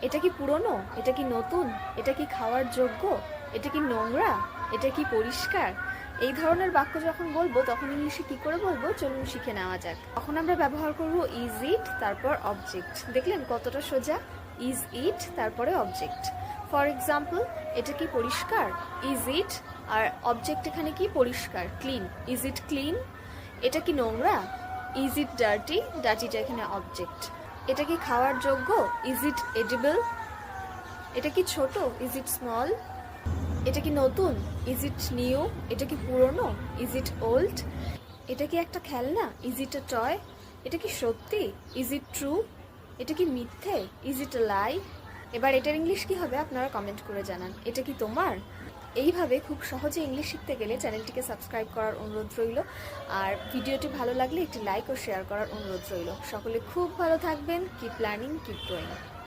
এটা কি পুরনো, এটা কি নতুন, এটা কি খাওয়ার যোগ্য, এটা কি নোংরা, এটা কি পরিষ্কার। এই ধরনের বাক্য যখন বলবো তখন ইংলিশে কি করে বলবো চলুন শিখে নেওয়া যাক। তখন আমরা ব্যবহার করব ইজ ইট তারপর অবজেক্ট। দেখলেন কতটা সোজা, ইজ ইট তারপরে অবজেক্ট। ফর এক্সাম্পল, এটা কি পরিষ্কার, ইজ ইট, আর অবজেক্ট এখানে কি পরিষ্কার, ক্লিন, ইজ ইট ক্লিন। এটা কি নোংরা, ইজ ইট ডার্টি, ডার্টিটা এখানে অবজেক্ট। এটা কি খাওয়ার যোগ্য, ইজ ইট এডিবল। এটা কি ছোট, ইজ ইট স্মল। এটা কি নতুন, ইজ ইট নিউ। এটা কি পুরনো, ইজ ইট ওল্ড। এটা কি একটা খেলনা, ইজ ইট আ টয়। এটা কি সত্যি, ইজ ইট ট্রু। এটা কি মিথ্যে, ইজ ইট আ লাই। এবার এটার ইংলিশ কি হবে আপনারা কমেন্ট করে জানান। এটা কি তোমার। এইভাবে খুব সহজে ইংলিশ শিখতে গেলে চ্যানেলটিকে সাবস্ক্রাইব করার অনুরোধ রইল, আর ভিডিওটি ভালো লাগলে একটি লাইক ও শেয়ার করার অনুরোধ রইল। সকলে খুব ভালো থাকবেন। Keep learning, keep growing.